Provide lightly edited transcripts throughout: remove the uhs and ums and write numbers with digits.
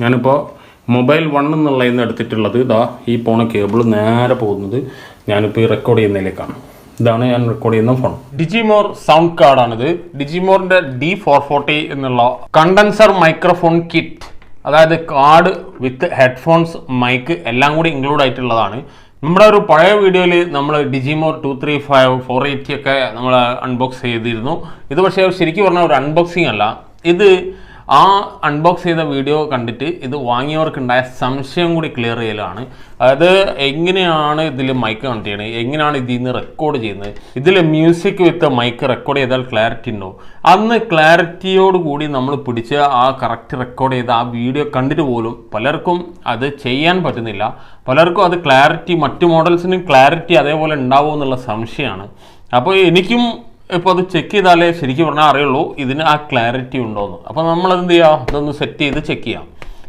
ഞാനിപ്പോൾ മൊബൈൽ 1 എന്നുള്ളതിൽ നിന്ന് എടുത്തിട്ടുള്ളത് ഇതാ ഈ പോണ കേബിൾ നേരെ പോകുന്നത് ഞാനിപ്പോൾ ഈ റെക്കോർഡ് ചെയ്യുന്നതിലേക്കാണ്. ഇതാണ് ഞാൻ റെക്കോർഡ് ചെയ്യുന്ന ഫോൺ. ഡിജിമോർ സൗണ്ട് കാർഡാണിത്. ഡിജിമോറിൻ്റെ D440 എന്നുള്ള കണ്ടൻസർ മൈക്രോഫോൺ കിറ്റ്, അതായത് കാർഡ് വിത്ത് ഹെഡ്ഫോൺസ്, മൈക്ക് എല്ലാം കൂടി ഇൻക്ലൂഡ് ആയിട്ടുള്ളതാണ്. നമ്മുടെ ഒരു പഴയ വീഡിയോയിൽ നമ്മൾ ഡിജിമോർ 235 480 ഒക്കെ നമ്മൾ അൺബോക്സ് ചെയ്തിരുന്നു. ഇത് പക്ഷേ ശരിക്കും പറഞ്ഞാൽ ഒരു അൺബോക്സിങ് അല്ല. ഇത് ആ അൺബോക്സ് ചെയ്ത വീഡിയോ കണ്ടിട്ട് ഇത് വാങ്ങിയവർക്കുണ്ടായ സംശയം കൂടി ക്ലിയർ ചെയ്യലാണ്. അതായത് എങ്ങനെയാണ് ഇതിൽ മൈക്ക് കണക്ട് ചെയ്യണത്, എങ്ങനെയാണ് ഇതിൽ നിന്ന് റെക്കോർഡ് ചെയ്യുന്നത്, ഇതിൽ മ്യൂസിക് വിത്ത് മൈക്ക് റെക്കോർഡ് ചെയ്താൽ ക്ലാരിറ്റി ഉണ്ടോ, അന്ന് ക്ലാരിറ്റിയോട് കൂടി നമ്മൾ പിടിച്ച ആ കറക്റ്റ് റെക്കോർഡ് ചെയ്ത ആ വീഡിയോ കണ്ടിട്ട് പോലും പലർക്കും അത് ചെയ്യാൻ പറ്റുന്നില്ല. പലർക്കും അത് ക്ലാരിറ്റി, മറ്റു മോഡൽസിനും ക്ലാരിറ്റി അതേപോലെ ഉണ്ടാവുമോ എന്നുള്ള സംശയമാണ്. അപ്പോൾ എനിക്കും ഇപ്പോൾ അത് ചെക്ക് ചെയ്താലേ ശരിക്കും പറഞ്ഞാൽ അറിയുള്ളൂ ഇതിന് ആ ക്ലാരിറ്റി ഉണ്ടോയെന്ന്. അപ്പോൾ നമ്മളതെന്ത് ചെയ്യുക, ഇതൊന്ന് സെറ്റ് ചെയ്ത് ചെക്ക് ചെയ്യാം.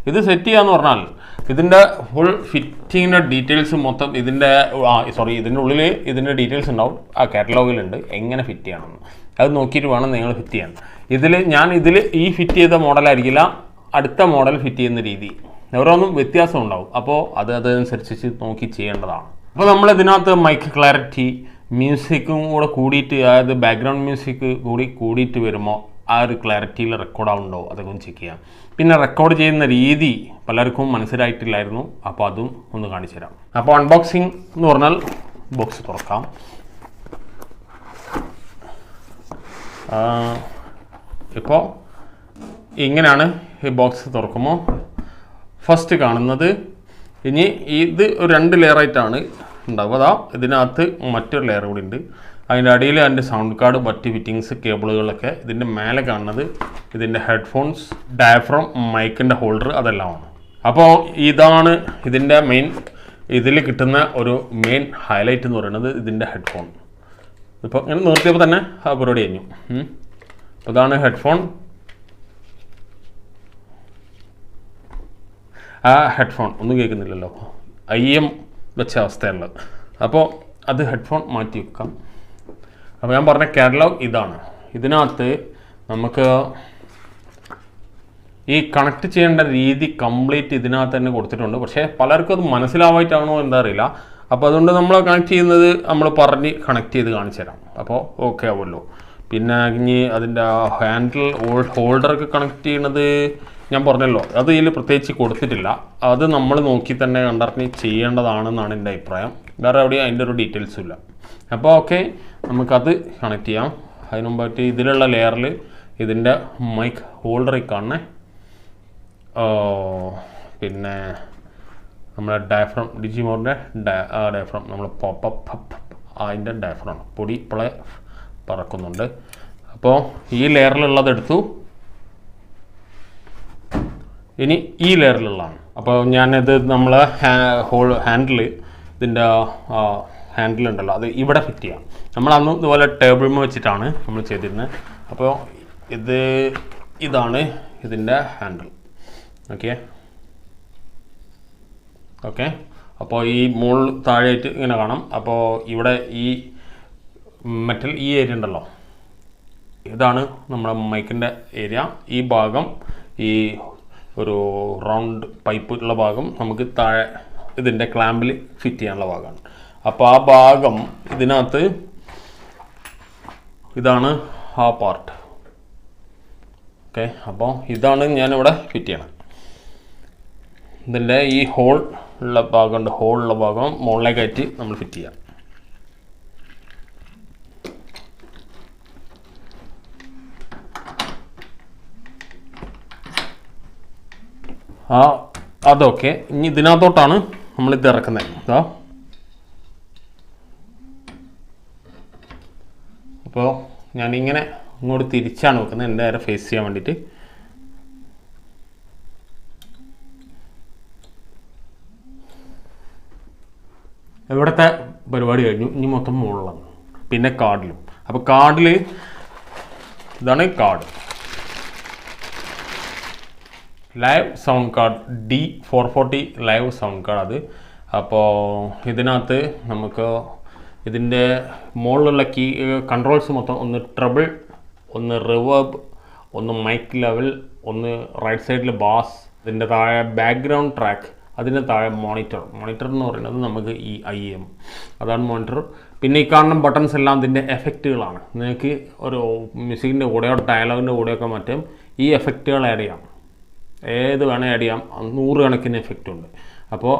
ഇത് സെറ്റ് ചെയ്യാന്ന് പറഞ്ഞാൽ ഇതിൻ്റെ ഫുൾ ഫിറ്റിങ്ങിൻ്റെ ഡീറ്റെയിൽസ് മൊത്തം ഇതിൻ്റെ ഇതിൻ്റെ ഉള്ളിൽ ഇതിൻ്റെ ഡീറ്റെയിൽസ് ഉണ്ടാവും. ആ കാറ്റലോഗിലുണ്ട് എങ്ങനെ ഫിറ്റ് ചെയ്യണമെന്ന്. അത് നോക്കിയിട്ട് വേണം നിങ്ങൾ ഫിറ്റ് ചെയ്യാൻ. ഇതിൽ ഈ ഫിറ്റ് ചെയ്ത മോഡലായിരിക്കില്ല അടുത്ത മോഡൽ ഫിറ്റ് ചെയ്യുന്ന രീതി, ഓരോന്നും വ്യത്യാസം ഉണ്ടാവും. അപ്പോൾ അതനുസരിച്ച് നോക്കി ചെയ്യേണ്ടതാണ്. അപ്പോൾ നമ്മൾ ഇതിനകത്ത് മൈക്ക് ക്ലാരിറ്റി, മ്യൂസിക്കും കൂടെ കൂടിയിട്ട്, അതായത് ബാക്ക്ഗ്രൗണ്ട് മ്യൂസിക് കൂടിയിട്ട് വരുമ്പോൾ ആ ഒരു ക്ലാരിറ്റിയിൽ റെക്കോർഡ് ആവുന്നുണ്ടോ അതൊക്കെ ഒന്ന് ചെക്ക് ചെയ്യാം. പിന്നെ റെക്കോർഡ് ചെയ്യുന്ന രീതി പലർക്കും മനസ്സിലായിട്ടില്ലായിരുന്നു. അപ്പോൾ അതും ഒന്ന് കാണിച്ചു തരാം. അപ്പോൾ അൺബോക്സിങ് എന്ന് പറഞ്ഞാൽ ബോക്സ് തുറക്കാം. ഇപ്പോൾ ഇങ്ങനെയാണ് ഈ ബോക്സ് തുറക്കുമ്പോൾ ഫസ്റ്റ് കാണുന്നത്. ഇനി ഇത് ഒരു 2 ലെയറായിട്ടാണ് ഉണ്ടാവുക. അതാ ഇതിനകത്ത് മറ്റൊരു ലെയർ കൂടി ഉണ്ട്. അതിൻ്റെ അടിയിൽ അതിൻ്റെ സൗണ്ട് കാർഡ്, മറ്റ് ഫിറ്റിങ്സ്, കേബിളുകളൊക്കെ. ഇതിൻ്റെ മേലെ കാണുന്നത് ഇതിൻ്റെ ഹെഡ്ഫോൺസ്, ഡയഫ്രം, മൈക്കിൻ്റെ ഹോൾഡർ, അതെല്ലാമാണ്. അപ്പോൾ ഇതാണ് ഇതിൻ്റെ ഇതിൽ കിട്ടുന്ന ഒരു മെയിൻ ഹൈലൈറ്റ് എന്ന് പറയുന്നത് ഇതിൻ്റെ ഹെഡ്ഫോൺ. ഇപ്പോൾ ഇങ്ങനെ നിർത്തിയപ്പോൾ തന്നെ ആ പരിപാടി കഴിഞ്ഞു. അപ്പോൾ ഇതാണ് ഹെഡ്ഫോൺ. ആ ഹെഡ്ഫോൺ ഒന്നും കേൾക്കുന്നില്ലല്ലോ, IM വെച്ച അവസ്ഥയുള്ളത്. അപ്പോൾ അത് ഹെഡ്ഫോൺ മാറ്റി വെക്കാം. അപ്പോൾ ഞാൻ പറഞ്ഞ കാറ്റലോഗ് ഇതാണ്. ഇതിനകത്ത് നമുക്ക് ഈ കണക്ട് ചെയ്യേണ്ട രീതി കംപ്ലീറ്റ് ഇതിനകത്ത് തന്നെ കൊടുത്തിട്ടുണ്ട്. പക്ഷേ പലർക്കും അത് മനസ്സിലാവായിട്ടാണോ എന്താ അറിയില്ല. അപ്പോൾ അതുകൊണ്ട് നമ്മൾ കണക്ട് ചെയ്യുന്നത് നമ്മൾ പറഞ്ഞ് കണക്ട് ചെയ്ത് കാണിച്ചു തരാം. അപ്പോൾ ഓക്കെ ആവുമല്ലോ. പിന്നെ ഇനി അതിൻ്റെ ഹോൾഡറൊക്കെ കണക്ട് ചെയ്യണത് ഞാൻ പറഞ്ഞല്ലോ, അത് ഇതിൽ പ്രത്യേകിച്ച് കൊടുത്തിട്ടില്ല. അത് നമ്മൾ നോക്കി തന്നെ കണ്ടറിഞ്ഞ് ചെയ്യേണ്ടതാണെന്നാണ് എൻ്റെ അഭിപ്രായം. വേറെ എവിടെയും അതിൻ്റെ ഒരു ഡീറ്റെയിൽസും ഇല്ല. അപ്പോൾ ഓക്കെ, നമുക്കത് കണക്ട് ചെയ്യാം. അതിന് മുമ്പായിട്ട് ഇതിലുള്ള ലെയറിൽ ഇതിൻ്റെ മൈക്ക് ഹോൾഡറിൽ കാണണേ. പിന്നെ നമ്മുടെ ഡയഫ്രം, ഡിജിമോറിൻ്റെ ഡയഫ്രം, നമ്മൾ പോപ്പപ്പ് അതിൻ്റെ ഡയഫ്രമാണ്. പൊടി ഇപ്പോഴേ പറക്കുന്നുണ്ട്. അപ്പോൾ ഈ ലെയറിലുള്ളതെടുത്തു. ഇനി ഈ ലെയറിലുള്ളതാണ്. അപ്പോൾ ഞാനിത് നമ്മൾ ഇതിൻ്റെ ഹാൻഡിലുണ്ടല്ലോ, അത് ഇവിടെ ഫിറ്റ് ചെയ്യാം. നമ്മളന്ന് ഇതുപോലെ ടേബിളിൽ വെച്ചിട്ടാണ് നമ്മൾ ചെയ്തിരുന്നത്. അപ്പോൾ ഇതാണ് ഇതിൻ്റെ ഹാൻഡിൽ. ഓക്കെ. അപ്പോൾ ഈ മുകളിൽ താഴെയായിട്ട് ഇങ്ങനെ കാണാം. അപ്പോൾ ഇവിടെ ഈ മെറ്റൽ ഈ ഏരിയ ഉണ്ടല്ലോ, ഇതാണ് നമ്മുടെ മൈക്കിൻ്റെ ഏരിയ. ഈ ഭാഗം, ഈ ഒരു റൗണ്ട് പൈപ്പ് ഉള്ള ഭാഗം നമുക്ക് താഴെ ഇതിൻ്റെ ക്ലാമ്പിൽ ഫിറ്റ് ചെയ്യാനുള്ള ഭാഗമാണ്. അപ്പോൾ ആ ഭാഗം ഇതിനകത്ത് ഇതാണ് ആ പാർട്ട്. ഓക്കെ. അപ്പോൾ ഇതാണ് ഞാനിവിടെ ഫിറ്റ് ചെയ്യണം. ഇതിൻ്റെ ഈ ഹോളുള്ള ഭാഗം മുകളിലേക്കായിട്ട് നമ്മൾ ഫിറ്റ് ചെയ്യാം. അതൊക്കെ ഇനി ഇതിനകത്തോട്ടാണ് നമ്മളിത് ഇറക്കുന്നത്. അപ്പോൾ ഞാനിങ്ങനെ ഇങ്ങോട്ട് തിരിച്ചാണ് വെക്കുന്നത്, എൻ്റെ നേരെ ഫേസ് ചെയ്യാൻ വേണ്ടിയിട്ട്. ഇവിടുത്തെ പരിപാടി കഴിഞ്ഞു. ഇനി മൊത്തം മുകളിലാണ്. പിന്നെ കാർഡിലും. അപ്പോൾ കാർഡിൽ ഇതാണ് card, live sound card, D440 live sound card അത്. അപ്പോൾ ഇതിനകത്ത് നമുക്ക് ഇതിൻ്റെ മുകളിലുള്ള കൺട്രോൾസ് മൊത്തം ഒന്ന് ട്രബിൾ, ഒന്ന് റിവേർബ്, ഒന്ന് മൈക്ക് ലെവൽ, ഒന്ന് റൈറ്റ് സൈഡിൽ ബാസ്, ഇതിൻ്റെ താഴെ ബാക്ക്ഗ്രൗണ്ട് ട്രാക്ക്, അതിൻ്റെ താഴെ മോണിറ്റർ എന്ന് പറയുന്നത് നമുക്ക് ഈ IM, അതാണ് മോണിറ്റർ. പിന്നെ ഈ കാണുന്ന ബട്ടൺസ് എല്ലാം ഇതിൻ്റെ എഫക്റ്റുകളാണ്. നിങ്ങൾക്ക് ഒരു മ്യൂസിക്കിൻ്റെ കൂടെയോ ഡയലോഗിൻ്റെ കൂടെയൊക്കെ മറ്റും ഈ എഫക്റ്റുകൾ ആഡ് ചെയ്യാം, ഏത് വേണേൽ ആഡ് ചെയ്യാം. 100 കണക്കിന് എഫക്റ്റ് ഉണ്ട്. അപ്പോൾ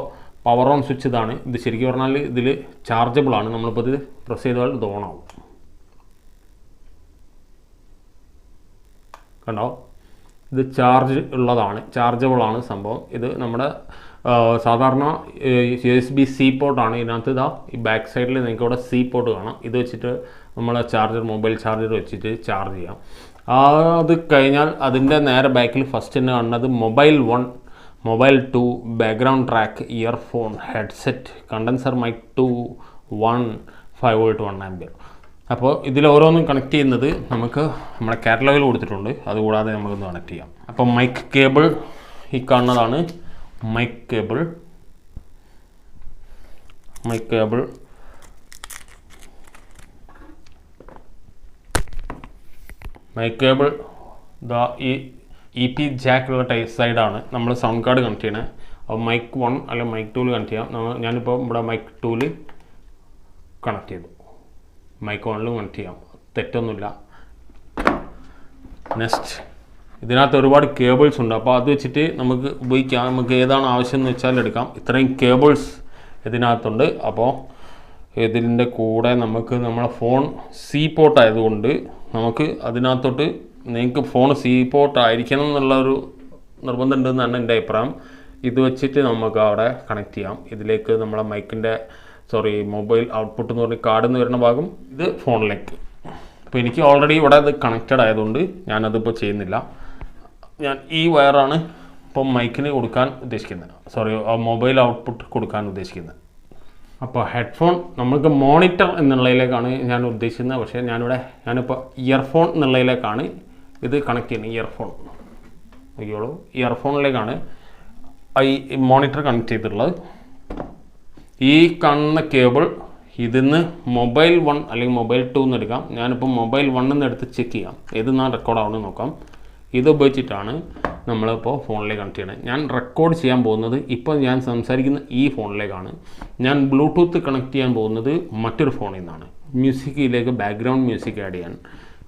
പവർ ഓൺ സ്വിച്ച് ഇതാണ്. ഇത് ശരിക്കും പറഞ്ഞാൽ ഇതിൽ ചാർജബിളാണ്. നമ്മളിപ്പോൾ ഇത് പ്രസ് ചെയ്താൽ ഇത് ഓണാവും. കണ്ടോ, ഇത് ചാർജ് ഉള്ളതാണ്, ചാർജബിളാണ് സംഭവം. ഇത് നമ്മുടെ സാധാരണ USB C പോർട്ടാണ്. ഇതിനകത്ത് ഇതാ ഈ ബാക്ക് സൈഡിൽ നിങ്ങൾക്ക് ഇവിടെ C പോർട്ട് കാണാം. ഇത് വെച്ചിട്ട് നമ്മൾ മൊബൈൽ ചാർജർ വെച്ചിട്ട് ചാർജ് ചെയ്യാം. അത് കഴിഞ്ഞാൽ അതിൻ്റെ നേരെ ബാക്കിൽ ഫസ്റ്റ് തന്നെ കാണുന്നത് mobile 1, mobile 2, background track, earphone, headset, condenser mic 2, 1, 5 volt 1 ampere. അപ്പോൾ ഇതിൽ ഓരോന്നും കണക്ട് ചെയ്യുന്നത് നമുക്ക് നമ്മുടെ കാറ്റലോഗിൽ കൊടുത്തിട്ടുണ്ട്. അതുകൂടാതെ നമുക്കൊന്ന് കണക്ട് ചെയ്യാം. അപ്പോൾ മൈക്ക് കേബിൾ ഈ കാണുന്നതാണ് മൈക്ക് കേബിൾ. ഇതാ ഈ EP ജാക്കുള്ള സൈഡാണ് നമ്മൾ സൗണ്ട് കാർഡ് കണക്ട് ചെയ്യണത്. അപ്പോൾ മൈക്ക് 1 അല്ലെങ്കിൽ മൈക്ക് 2 കണക്ട് ചെയ്യാം. ഞാനിപ്പോൾ ഇവിടെ മൈക്ക് 2 കണക്ട് ചെയ്തു. മൈക്ക് 1 കണക്ട് ചെയ്യാം, തെറ്റൊന്നുമില്ല. നെക്സ്റ്റ്, ഇതിനകത്ത് ഒരുപാട് കേബിൾസ് ഉണ്ട്. അപ്പോൾ അത് വെച്ചിട്ട് നമുക്ക് ഉപയോഗിക്കാം. നമുക്ക് ഏതാണ് ആവശ്യം എന്ന് വെച്ചാൽ എടുക്കാം. ഇത്രയും കേബിൾസ് ഇതിനകത്തുണ്ട്. അപ്പോൾ ഇതിൻ്റെ കൂടെ നമുക്ക് നമ്മളെ ഫോൺ C പോർട്ട് ആയതുകൊണ്ട് നമുക്ക് അതിനകത്തോട്ട്, നിങ്ങൾക്ക് ഫോൺ C പോർട്ട് ആയിരിക്കണം എന്നുള്ളൊരു നിർബന്ധം ഉണ്ടെന്നാണ് എൻ്റെ അഭിപ്രായം. ഇത് വെച്ചിട്ട് നമുക്ക് അവിടെ കണക്ട് ചെയ്യാം. ഇതിലേക്ക് നമ്മളെ മൊബൈൽ ഔട്ട്പുട്ട് എന്ന് പറഞ്ഞ് കാർഡിൽ നിന്ന് വരുന്ന ഭാഗം ഇത് ഫോണിലേക്ക്. അപ്പോൾ എനിക്ക് ഓൾറെഡി ഇവിടെ അത് കണക്റ്റഡ് ആയതുകൊണ്ട് ഞാനതിപ്പോൾ ചെയ്യുന്നില്ല. ഞാൻ ഈ വയറാണ് ഇപ്പം മൈക്കിന് കൊടുക്കാൻ ഉദ്ദേശിക്കുന്നത്, മൊബൈൽ ഔട്ട്പുട്ട് കൊടുക്കാൻ ഉദ്ദേശിക്കുന്നത്. അപ്പോൾ ഹെഡ്ഫോൺ നമ്മൾക്ക് മോണിറ്റർ എന്നുള്ളതിലേക്കാണ് ഞാൻ ഉദ്ദേശിക്കുന്നത്. പക്ഷേ ഞാനിപ്പോൾ ഇയർഫോൺ എന്നുള്ളതിലേക്കാണ് ഇത് കണക്ട് ചെയ്യുന്നത്. ഇയർഫോണിലേക്കാണ് ഈ മോണിറ്റർ കണക്ട് ചെയ്തിട്ടുള്ളത്. ഈ കാണുന്ന കേബിൾ ഇതിന്ന് മൊബൈൽ 1 അല്ലെങ്കിൽ മൊബൈൽ 2 എന്ന് എടുക്കാം. ഞാനിപ്പോൾ മൊബൈൽ 1 എന്ന് എടുത്ത് ചെക്ക് ചെയ്യാം, ഏതെന്നാണ് റെക്കോർഡാവുന്നത് നോക്കാം. ഇത് ഉപയോഗിച്ചിട്ടാണ് നമ്മളിപ്പോൾ ഫോണിലേക്ക് കണക്ട് ചെയ്യണത്. ഞാൻ റെക്കോർഡ് ചെയ്യാൻ പോകുന്നത് ഇപ്പോൾ ഞാൻ സംസാരിക്കുന്ന ഈ ഫോണിലേക്കാണ്. ഞാൻ ബ്ലൂടൂത്ത് കണക്ട് ചെയ്യാൻ പോകുന്നത് മറ്റൊരു ഫോണിൽ നിന്നാണ്. മ്യൂസിക്കിലേക്ക് ബാക്ക്ഗ്രൗണ്ട് മ്യൂസിക് ആഡ് ചെയ്യാൻ,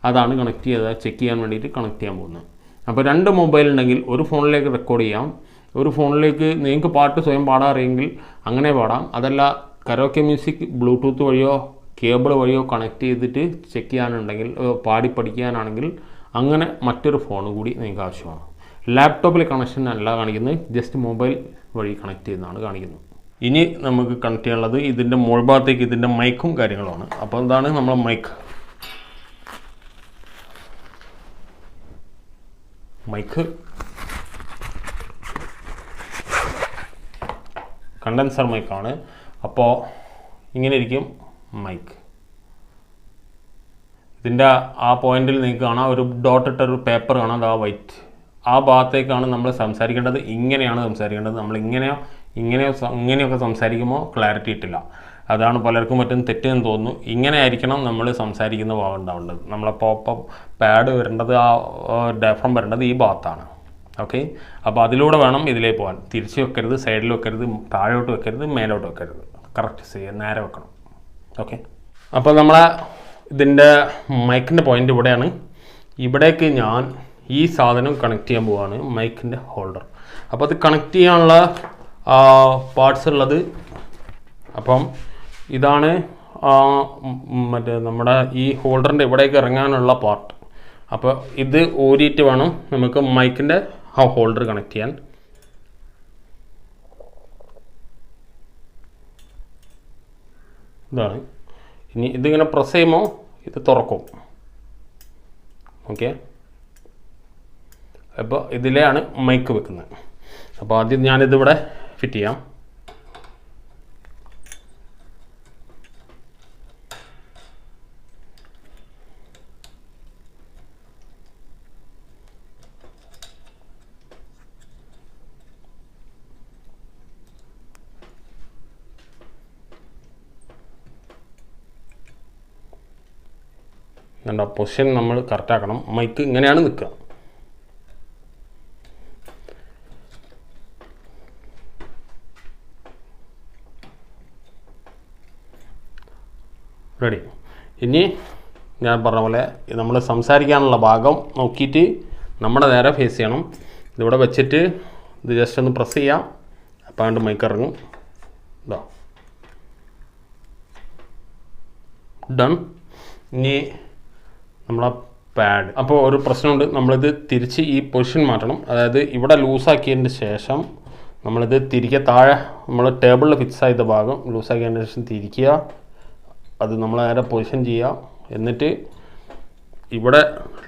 അതാണ് കണക്ട് ചെയ്ത് ചെക്ക് ചെയ്യാൻ വേണ്ടിയിട്ട് കണക്ട് ചെയ്യാൻ പോകുന്നത്. അപ്പോൾ 2 മൊബൈൽ ഉണ്ടെങ്കിൽ ഒരു ഫോണിലേക്ക് റെക്കോർഡ് ചെയ്യാം, ഒരു ഫോണിലേക്ക് നിങ്ങൾക്ക് പാട്ട് സ്വയം പാടാറിയെങ്കിൽ അങ്ങനെ പാടാം. അതല്ല കരോക്കെ മ്യൂസിക് ബ്ലൂടൂത്ത് വഴിയോ കേബിൾ വഴിയോ കണക്ട് ചെയ്തിട്ട് ചെക്ക് ചെയ്യാനുണ്ടെങ്കിൽ, പാടി പഠിക്കാനാണെങ്കിൽ അങ്ങനെ മറ്റൊരു ഫോൺ കൂടി നിങ്ങൾക്ക് ആവശ്യമാണ്. ലാപ്ടോപ്പിലെ കണക്ഷൻ അല്ല കാണിക്കുന്നത്, ജസ്റ്റ് മൊബൈൽ വഴി കണക്ട് ചെയ്യുന്നതാണ് കാണിക്കുന്നത്. ഇനി നമുക്ക് കണക്ട് ചെയ്യാനുള്ളത് ഇതിൻ്റെ മുകൾ ഭാഗത്തേക്ക് ഇതിൻ്റെ മൈക്കും കാര്യങ്ങളുമാണ്. അപ്പോൾ എന്താണ് നമ്മളെ മൈക്ക് കണ്ടൻസർ മൈക്കാണ്. അപ്പോൾ ഇങ്ങനെ ഇരിക്കും മൈക്ക്. ഇതിൻ്റെ ആ പോയിന്റിൽ നിങ്ങൾക്ക് കാണാം ഒരു ഡോട്ട് ഇട്ടൊരു പേപ്പർ കാണാം, അത് ആ വൈറ്റ്. ആ ഭാഗത്തേക്കാണ് നമ്മൾ സംസാരിക്കേണ്ടത്. ഇങ്ങനെയാണ് സംസാരിക്കേണ്ടത്. നമ്മൾ ഇങ്ങനെയൊക്കെ സംസാരിക്കുമ്പോൾ ക്ലാരിറ്റി കിട്ടില്ല. അതാണ് പലർക്കും പറ്റും തെറ്റെന്ന് തോന്നുന്നു. ഇങ്ങനെ ആയിരിക്കണം നമ്മൾ സംസാരിക്കുന്ന ഭാഗം ഉണ്ടാവേണ്ടത്. നമ്മളപ്പോൾ പാഡ് വരേണ്ടത്, ആ ഡയഫ്രം വരേണ്ടത് ഈ ഭാഗത്താണ്. ഓക്കെ, അപ്പോൾ അതിലൂടെ വേണം ഇതിലേക്ക് പോകാൻ. തിരിച്ച് വെക്കരുത്, സൈഡിൽ വെക്കരുത്, താഴോട്ട് വെക്കരുത്, മേലോട്ട് വെക്കരുത്. കറക്റ്റ് നേരെ വെക്കണം. ഓക്കെ, അപ്പോൾ നമ്മളെ ഇതിൻ്റെ മൈക്കിൻ്റെ പോയിൻ്റ് ഇവിടെയാണ്. ഇവിടേക്ക് ഞാൻ ഈ സാധനം കണക്ട് ചെയ്യാൻ പോവുകയാണ്, മൈക്കിൻ്റെ ഹോൾഡർ. അപ്പോൾ അത് കണക്ട് ചെയ്യാനുള്ള പാർട്സ് ഉള്ളത്. അപ്പം ഇതാണ് നമ്മുടെ ഈ ഹോൾഡറിൻ്റെ ഇവിടേക്ക് ഇറങ്ങാനുള്ള പാർട്ട്. അപ്പോൾ ഇത് ഊരിയിട്ട് വേണം നമുക്ക് മൈക്കിൻ്റെ ആ ഹോൾഡർ കണക്ട് ചെയ്യാൻ. ഇതാണ്. ഇനി ഇതിങ്ങനെ പ്രസ് ചെയ്യുമ്പോൾ ഇത് തുറക്കും. ഓക്കെ, അപ്പോൾ ഇതിലെയാണ് മൈക്ക് വെക്കുന്നത്. അപ്പോൾ ആദ്യം ഞാനിതിവിടെ ഫിറ്റ് ചെയ്യാം. എന്താ പൊസിഷൻ നമ്മൾ കറക്റ്റ് ആക്കണം. മൈക്ക് ഇങ്ങനെയാണ് നിൽക്കുക. റെഡി. ഇനി ഞാൻ പറഞ്ഞ പോലെ നമ്മൾ സംസാരിക്കാനുള്ള ഭാഗം നോക്കിയിട്ട് നമ്മുടെ നേരെ ഫേസ് ചെയ്യണം. ഇതിവിടെ വെച്ചിട്ട് ഇത് ജസ്റ്റ് ഒന്ന് പ്രസ് ചെയ്യാം. അപ്പോൾ അതുകൊണ്ട് മൈക്ക് ഇറങ്ങും. ഇതാ ഡൺ. ഇനി നമ്മളെ പാഡ്. അപ്പോൾ ഒരു പ്രശ്നമുണ്ട്, നമ്മളിത് തിരിച്ച് ഈ പൊസിഷൻ മാറ്റണം. അതായത് ഇവിടെ ലൂസാക്കിയതിന് ശേഷം നമ്മളിത് തിരികെ താഴെ നമ്മൾ ടേബിളിൽ ഫിക്സ് ചെയ്ത ഭാഗം ലൂസാക്കിയതിന് ശേഷം തിരിക്കുക. അത് നമ്മൾ നേരെ പൊസിഷൻ ചെയ്യുക. എന്നിട്ട് ഇവിടെ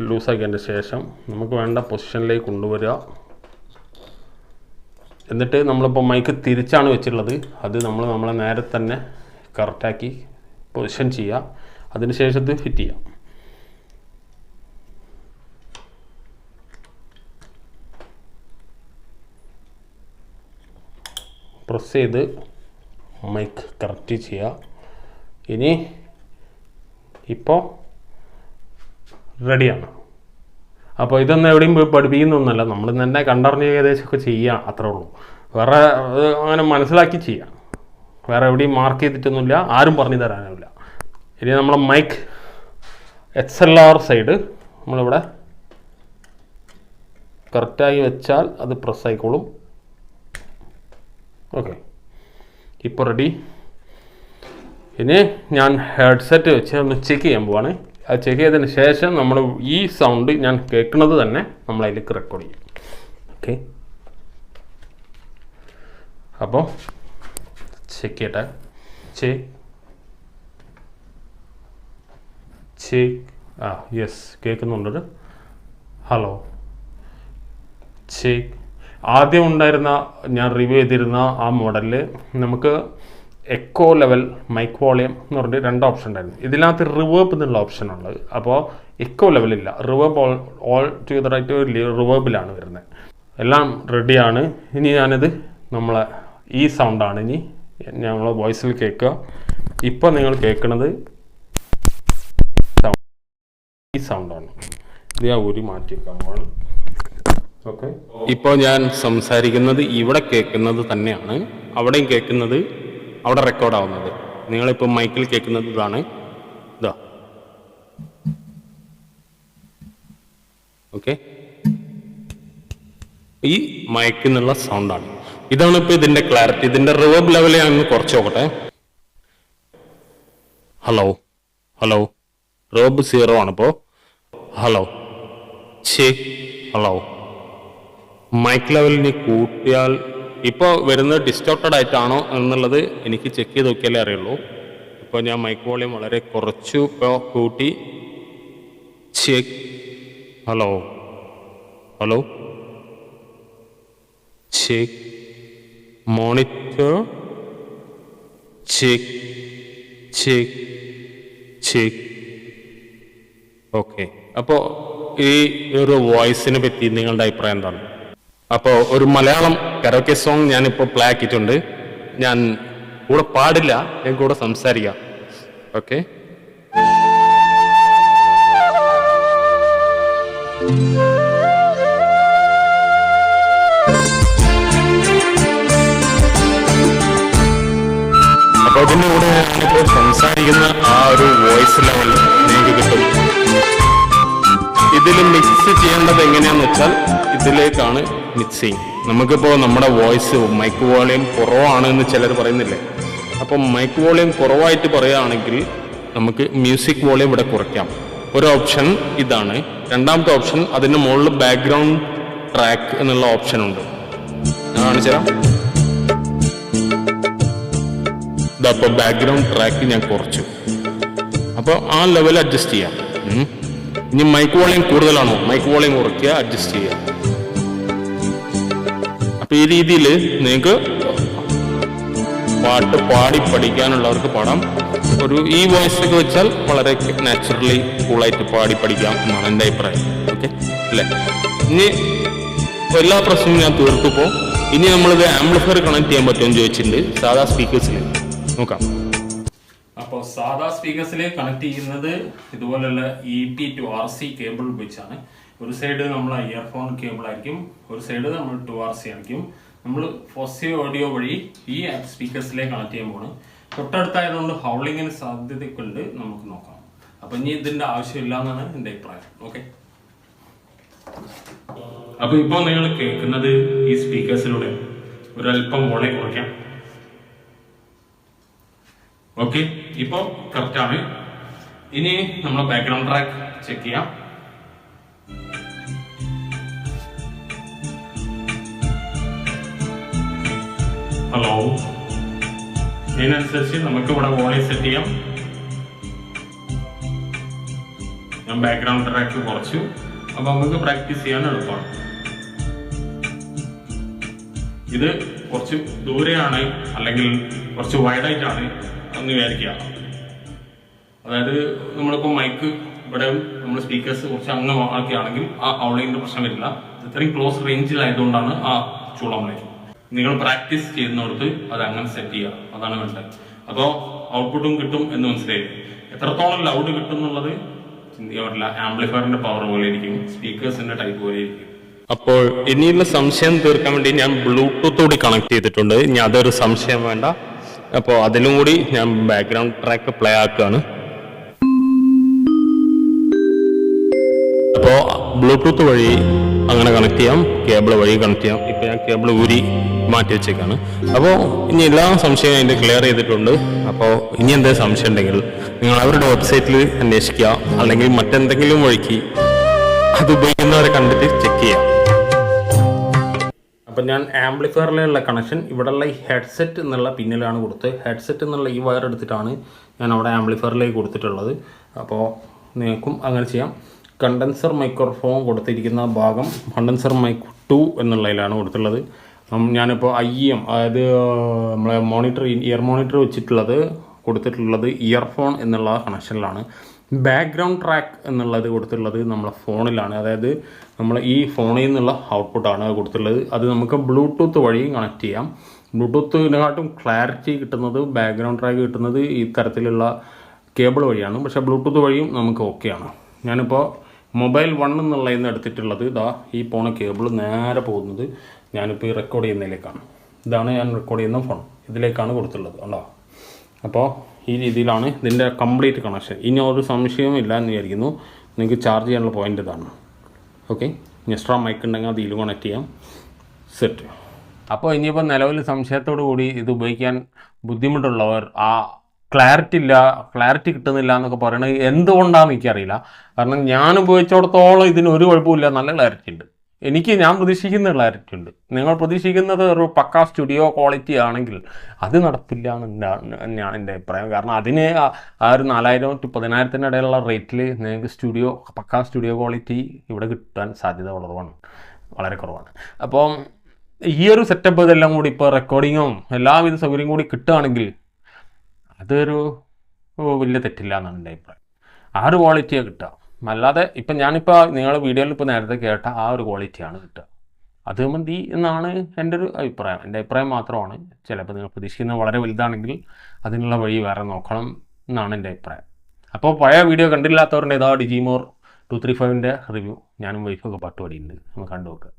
ലൂസാക്കിയതിന് ശേഷം നമുക്ക് വേണ്ട പൊസിഷനിലേക്ക് കൊണ്ടുവരിക. എന്നിട്ട് നമ്മളിപ്പോൾ മൈക്ക് തിരിച്ചാണ് വെച്ചിട്ടുള്ളത്, അത് നമ്മളെ നേരെ തന്നെ കറക്റ്റാക്കി പൊസിഷൻ ചെയ്യുക. അതിന് ശേഷം ഇത് ഫിറ്റ് ചെയ്യാം. പ്രസ് ചെയ്ത് മൈക്ക് കറക്റ്റ് ചെയ്യുക. ഇനി ഇപ്പോൾ റെഡിയാണ്. അപ്പോൾ ഇതൊന്നും എവിടെയും പോയി പഠിപ്പിക്കുന്നൊന്നുമല്ല, നമ്മൾ തന്നെ കണ്ടറിഞ്ഞ് ഏകദേശമൊക്കെ ചെയ്യുക, അത്രേ ഉള്ളൂ. വേറെ അങ്ങനെ മനസ്സിലാക്കി ചെയ്യാം. വേറെ എവിടെയും മാർക്ക് ചെയ്തിട്ടൊന്നുമില്ല, ആരും പറഞ്ഞു തരാനുമില്ല. ഇനി നമ്മളെ മൈക്ക് XLR സൈഡ് നമ്മളിവിടെ കറക്റ്റായി വെച്ചാൽ അത് പ്രസ് ആയിക്കോളും. ഓക്കെ, ഇപ്പോൾ റെഡി. ഇനി ഞാൻ ഹെഡ്സെറ്റ് വെച്ച് ഒന്ന് ചെക്ക് ചെയ്യാൻ പോവാണ്. അത് ചെക്ക് ചെയ്തതിന് ശേഷം നമ്മൾ ഈ സൗണ്ട് ഞാൻ കേൾക്കുന്നത് തന്നെ നമ്മൾ അതിലേക്ക് റെക്കോർഡ് ചെയ്യും. ഓക്കെ, അപ്പോൾ ചെക്ക് ചെയ്യട്ടെ. ചെക്ക് യെസ്, കേൾക്കുന്നുണ്ട്. Hello, check. ആദ്യം ഉണ്ടായിരുന്ന ഞാൻ റിവ്യൂ ചെയ്തിരുന്ന ആ മോഡലിൽ നമുക്ക് എക്കോ ലെവൽ, മൈക്ക് വോളിയം എന്ന് പറഞ്ഞിട്ട് 2 ഓപ്ഷൻ ഉണ്ടായിരുന്നു. ഇതിനകത്ത് റിവേർബ് എന്നുള്ള ഓപ്ഷനുള്ളത്. അപ്പോൾ എക്കോ ലെവലില്ല, റിവേർബ് ഓൾ ടുഗദറായിട്ട് റിവേർബിലാണ് വരുന്നത്. എല്ലാം റെഡിയാണ്. ഇനി ഞാനിത് നമ്മളെ ഈ സൗണ്ടാണ് ഇനി ഞങ്ങൾ വോയിസിൽ കേൾക്കുക. ഇപ്പോൾ നിങ്ങൾ കേൾക്കുന്നത് ഈ സൗണ്ടാണ്. ഇത് ഞാൻ ഒരു മാറ്റി വെക്കാൻ പോവാണ്. ഓക്കെ, ഇപ്പോൾ ഞാൻ സംസാരിക്കുന്നത് ഇവിടെ കേൾക്കുന്നത് തന്നെയാണ് അവിടെയും കേൾക്കുന്നത്, അവിടെ റെക്കോർഡ് ആവുന്നത്. നിങ്ങളിപ്പോൾ മൈക്കിൽ കേൾക്കുന്നത് ഇതാണ്. ഇതാ ഓക്കെ, ഈ മൈക്കിൽ നിന്നുള്ള സൗണ്ടാണ്. ഇതാണ് ഇപ്പോൾ ഇതിൻ്റെ ക്ലാരിറ്റി. ഇതിൻ്റെ റിവേർബ് ലെവൽ ഞാൻ ഒന്ന് കുറച്ച് നോക്കട്ടെ. ഹലോ ഹലോ, റിവേർബ് 0 ആണിപ്പോൾ. Hello hello. മൈക്ക് ലെവലിന് കൂട്ടിയാൽ ഇപ്പോൾ വരുന്നത് ഡിസ്റ്റോർട്ടഡ് ആയിട്ടാണോ എന്നുള്ളത് എനിക്ക് ചെക്ക് ചെയ്ത് നോക്കിയാലേ അറിയുള്ളൂ. ഇപ്പോൾ ഞാൻ മൈക്ക് വോളിയം വളരെ കുറച്ചു, ഇപ്പോൾ കൂട്ടി. Check. Hello hello. Check. Monitor. Check check check. Okay, അപ്പോൾ ഈ ഒരു വോയിസിനെ പറ്റി നിങ്ങളുടെ അഭിപ്രായം എന്താണ്? അപ്പോൾ ഒരു മലയാളം കരോക്കെ സോങ് ഞാനിപ്പോൾ പ്ലേ ആക്കിയിട്ടുണ്ട്. ഞാൻ കൂടെ പാടില്ല, ഞാൻ കൂടെ സംസാരിക്കാം. ഓക്കെ, അപ്പോൾ ഇതിൻ്റെ കൂടെ ഞാനിപ്പോൾ സംസാരിക്കുന്ന ആ ഒരു വോയിസ് ലെവൽ നിങ്ങൾക്ക് കിട്ടും. ഇതിൽ മിക്സ് ചെയ്യേണ്ടത് എങ്ങനെയാണെന്ന് വെച്ചാൽ ഇതിലേക്കാണ് മിക്സിങ്. നമുക്കിപ്പോൾ നമ്മുടെ വോയിസ് മൈക്ക് വോളിയം കുറവാണ് എന്ന് ചിലർ പറയുന്നില്ലേ. അപ്പം മൈക്ക് വോളിയം കുറവായിട്ട് പറയുകയാണെങ്കിൽ നമുക്ക് മ്യൂസിക് വോളിയം ഇവിടെ കുറയ്ക്കാം. ഒരു ഓപ്ഷൻ ഇതാണ്. രണ്ടാമത്തെ ഓപ്ഷൻ അതിൻ്റെ മുകളിൽ ബാക്ക്ഗ്രൗണ്ട് ട്രാക്ക് എന്നുള്ള ഓപ്ഷൻ ഉണ്ട്. ഞാൻ കാണിച്ചുതരാം. ഇതപ്പോൾ ബാക്ക്ഗ്രൗണ്ട് ട്രാക്ക് ഞാൻ കുറച്ചു. അപ്പോൾ ആ ലെവൽ അഡ്ജസ്റ്റ് ചെയ്യാം. ഇനി മൈക്ക് വോളിയം കൂടുതലാണോ, മൈക്ക് വോളിയം കുറയ്ക്കുക, അഡ്ജസ്റ്റ് ചെയ്യുക. അപ്പൊ ഈ രീതിയിൽ നിങ്ങൾക്ക് പാട്ട് പാടി പഠിക്കാനുള്ളവർക്ക് പാടാം. ഒരു ഈ വോയിസ് ഒക്കെ വെച്ചാൽ വളരെ നാച്ചുറലി കൂളായിട്ട് പാടി പഠിക്കാം എന്നാണ് എൻ്റെ അഭിപ്രായം. ഓക്കെ അല്ലേ? ഇനി എല്ലാ പ്രശ്നവും ഞാൻ തീർത്തപ്പോൾ ഇനി നമ്മളിത് ആംപ്ലിഫയർ കണക്ട് ചെയ്യാൻ പറ്റുമെന്ന് ചോദിച്ചിട്ടുണ്ട്. സാധാ സ്പീക്കേഴ്സിൽ നോക്കാം. അപ്പോൾ സാധാ സ്പീക്കേഴ്സിൽ കണക്ട് ചെയ്യുന്നത് ഇതുപോലുള്ള EP to RC കേബിൾ ഉപയോഗിച്ചാണ്. ഒരു സൈഡ് നമ്മൾ ഇയർഫോൺ കേബിൾ ആയിരിക്കും, ഒരു സൈഡ് നമ്മൾ 2RC ആയിരിക്കും. നമ്മൾ ഫോസി ഓഡിയോ വഴി ഈ സ്പീക്കേഴ്സിലേക്ക് കണക്ട് ചെയ്യാൻ പോകണം. തൊട്ടടുത്തായതുകൊണ്ട് ഹൗളിങ്ങിന് സാധ്യതയൊക്കെ ഉണ്ട്, നമുക്ക് നോക്കാം. അപ്പം ഇനി ഇതിൻ്റെ ആവശ്യമില്ല എന്നാണ് എൻ്റെ അഭിപ്രായം. ഓക്കെ, അപ്പോൾ ഇപ്പോൾ നിങ്ങൾ കേൾക്കുന്നത് ഈ സ്പീക്കേഴ്സിലൂടെ ഒരല്പം വോളിയം കുറയ്ക്കാം. ഓക്കെ, ഇപ്പോൾ കറക്റ്റാണ്. ഇനി നമ്മൾ ബാക്ക്ഗ്രൗണ്ട് ട്രാക്ക് ചെക്ക് ചെയ്യാം. ഹലോ, ഇതിനനുസരിച്ച് നമുക്ക് ഇവിടെ വോളിയം സെറ്റ് ചെയ്യാം. ഞാൻ ബാക്ക്ഗ്രൗണ്ട് ട്രാക്ക് കുറച്ചു, അപ്പോൾ നമുക്ക് പ്രാക്ടീസ് ചെയ്യാൻ എളുപ്പമാണ്. ഇത് കുറച്ച് ദൂരെയാണ് അല്ലെങ്കിൽ കുറച്ച് വൈഡായിട്ടാണ് എന്ന് വിചാരിക്കുക. അതായത് നമ്മളിപ്പോൾ മൈക്ക് ഇവിടെ നമ്മൾ സ്പീക്കേഴ്സ് കുറച്ച് അങ്ങ് ആക്കിയാണെങ്കിൽ ആ ഔളിങ്ങിൻ്റെ പ്രശ്നം വരില്ല. ഇത്രയും ക്ലോസ് റേഞ്ചിലായതുകൊണ്ടാണ് ആ ചൂളം വിളിക്കുന്നത്. നിങ്ങൾ പ്രാക്ടീസ് ചെയ്യുന്നിടത്ത് അത് അങ്ങനെ സെറ്റ് ചെയ്യുക, അതാണ് വേണ്ടത്. അപ്പോൾ ഔട്ട്പുട്ടും കിട്ടും എന്ന് മനസ്സിലായി. എത്രത്തോളം ലൗഡ് കിട്ടും എന്നുള്ളത് ചിന്തിക്കാൻ പറ്റില്ല. ആംപ്ലിഫയറിന്റെ പവർ പോലെ ഇരിക്കും, സ്പീക്കേഴ്സിന്റെ ടൈപ്പ് പോലെ ഇരിക്കും. അപ്പോൾ ഇനിയുള്ള സംശയം തീർക്കാൻ വേണ്ടി ഞാൻ ബ്ലൂടൂത്ത് കൂടി കണക്ട് ചെയ്തിട്ടുണ്ട്. ഇനി അതൊരു സംശയം വേണ്ട. അപ്പോൾ അതിലും കൂടി ഞാൻ ബാക്ക്ഗ്രൗണ്ട് ട്രാക്ക് പ്ലേ ആക്കുകയാണ്. അപ്പോൾ ബ്ലൂടൂത്ത് വഴി അങ്ങനെ കണക്ട് ചെയ്യാം, കേബിൾ വഴി കണക്ട് ചെയ്യാം. ഇപ്പോൾ ഞാൻ കേബിൾ ഊരി മാറ്റി വെച്ചേക്കാണ്. അപ്പോൾ ഇനി എല്ലാ സംശയവും അതിൻ്റെ ക്ലിയർ ചെയ്തിട്ടുണ്ട്. അപ്പോൾ ഇനി എന്തെങ്കിലും സംശയം ഉണ്ടെങ്കിൽ നിങ്ങൾ അവരുടെ വെബ്സൈറ്റിൽ അന്വേഷിക്കുക, അല്ലെങ്കിൽ മറ്റെന്തെങ്കിലും വഴിക്ക് അത് ഉപയോഗിക്കുന്നവരെ കണ്ടിട്ട് ചെക്ക് ചെയ്യാം. അപ്പം ഞാൻ ആംപ്ലിഫയറിലുള്ള കണക്ഷൻ ഇവിടെയുള്ള ഈ ഹെഡ്സെറ്റ് എന്നുള്ള പിന്നിലാണ് കൊടുത്തത്. ഹെഡ്സെറ്റ് എന്നുള്ള ഈ വയർ എടുത്തിട്ടാണ് ഞാൻ അവിടെ ആംപ്ലിഫയറിലേക്ക് കൊടുത്തിട്ടുള്ളത്. അപ്പോൾ നിങ്ങൾക്കും അങ്ങനെ ചെയ്യാം. കണ്ടൻസർ മൈക്രോഫോൺ കൊടുത്തിരിക്കുന്ന ഭാഗം കണ്ടൻസർ മൈക്ക് 2 എന്നുള്ളതിലാണ് കൊടുത്തിട്ടുള്ളത്. ഞാനിപ്പോൾ IEM, അതായത് നമ്മളെ മോണിറ്റർ, ഇയർ മോണിറ്റർ വെച്ചിട്ടുള്ളത് കൊടുത്തിട്ടുള്ളത് ഇയർഫോൺ എന്നുള്ള കണക്ഷനിലാണ്. ബാക്ക്ഗ്രൗണ്ട് ട്രാക്ക് എന്നുള്ളത് കൊടുത്തിട്ടുള്ളത് നമ്മളെ ഫോണിലാണ്. അതായത് നമ്മൾ ഈ ഫോണിൽ നിന്നുള്ള ഔട്ട്പുട്ടാണ് കൊടുത്തിട്ടുള്ളത്. അത് നമുക്ക് ബ്ലൂടൂത്ത് വഴി കണക്ട് ചെയ്യാം. ബ്ലൂടൂത്തിനെക്കാട്ടും ക്ലാരിറ്റി കിട്ടുന്നത്, ബാക്ക്ഗ്രൗണ്ട് ട്രാക്ക് കിട്ടുന്നത് ഈ തരത്തിലുള്ള കേബിൾ വഴിയാണ്. പക്ഷേ ബ്ലൂടൂത്ത് വഴിയും നമുക്ക് ഓക്കെയാണ്. ഞാനിപ്പോൾ മൊബൈൽ 1 എന്നുള്ളതിൽ എടുത്തിട്ടുള്ളത് ഈ പോണ കേബിൾ നേരെ പോകുന്നത് ഞാനിപ്പോൾ ഈ റെക്കോർഡ് ചെയ്യുന്നതിലേക്കാണ്. ഇതാണ് ഞാൻ റെക്കോർഡ് ചെയ്യുന്ന ഫോൺ, ഇതിലേക്കാണ് കൊടുത്തിട്ടുള്ളത് കണ്ടോ. അപ്പോൾ ഈ രീതിയിലാണ് ഇതിൻ്റെ കംപ്ലീറ്റ് കണക്ഷൻ. ഇനി ഒരു സംശയവും ഇല്ല എന്ന് വിചാരിക്കുന്നു. നിങ്ങൾക്ക് ചാർജ് ചെയ്യാനുള്ള പോയിൻ്റ് ഇതാണ്. ഓക്കെ, എക്സ്ട്രാ മൈക്ക് ഉണ്ടെങ്കിൽ അതിൽ കണക്ട് ചെയ്യാം. സെറ്റ്. അപ്പോൾ ഇനിയിപ്പോൾ നിലവിൽ സംശയത്തോടു കൂടി ഇത് ഉപയോഗിക്കാൻ ബുദ്ധിമുട്ടുള്ളവർ, ക്ലാരിറ്റി കിട്ടുന്നില്ല എന്നൊക്കെ പറയുന്നത് എന്തുകൊണ്ടാണെന്ന് എനിക്കറിയില്ല. കാരണം ഞാൻ ഉപയോഗിച്ചിടത്തോളം ഇതിന് ഒരു കുഴപ്പമില്ല, നല്ല ക്ലാരിറ്റി ഉണ്ട്. ഞാൻ പ്രതീക്ഷിക്കുന്ന ക്ലാരിറ്റി ഉണ്ട്. നിങ്ങൾ പ്രതീക്ഷിക്കുന്നത് ഒരു പക്കാ സ്റ്റുഡിയോ ക്വാളിറ്റി ആണെങ്കിൽ അത് നടപ്പില്ല തന്നെയാണ് എൻ്റെ അഭിപ്രായം. കാരണം അതിന് ആ ഒരു 4000 to 10,000 ഇടയിലുള്ള റേറ്റിൽ നിങ്ങൾക്ക് പക്കാ സ്റ്റുഡിയോ ക്വാളിറ്റി ഇവിടെ കിട്ടാൻ സാധ്യത വളരെ കുറവാണ്. അപ്പം ഈ ഒരു സെറ്റപ്പ് ഇതെല്ലാം കൂടി ഇപ്പോൾ റെക്കോർഡിങ്ങും എല്ലാവിധ സൗകര്യം കൂടി കിട്ടുകയാണെങ്കിൽ അതൊരു വലിയ തെറ്റില്ല എന്നാണ് എൻ്റെ അഭിപ്രായം. ആ ഒരു ക്വാളിറ്റിയാണ് കിട്ടുക. അല്ലാതെ ഇപ്പം ഞാനിപ്പോൾ നിങ്ങൾ വീഡിയോയിൽ ഇപ്പോൾ നേരത്തെ കേട്ട ആ ഒരു ക്വാളിറ്റിയാണ് കിട്ടുക. അത് മതി എന്നാണ് എൻ്റെ ഒരു അഭിപ്രായം. എൻ്റെ അഭിപ്രായം മാത്രമാണ്. ചിലപ്പോൾ നിങ്ങൾ പ്രതീക്ഷിക്കുന്നത് വളരെ വലുതാണെങ്കിൽ അതിനുള്ള വഴി വേറെ നോക്കണം എന്നാണ് എൻ്റെ അഭിപ്രായം. അപ്പോൾ പഴയ വീഡിയോ കണ്ടില്ലാത്തവരുടെ ഡിജിമോർ 235 റിവ്യൂ ഞാനും വൈഫൊക്കെ പാട്ട് പാടിയിട്ടുണ്ട്, ഒന്ന് കണ്ടു നോക്കുക.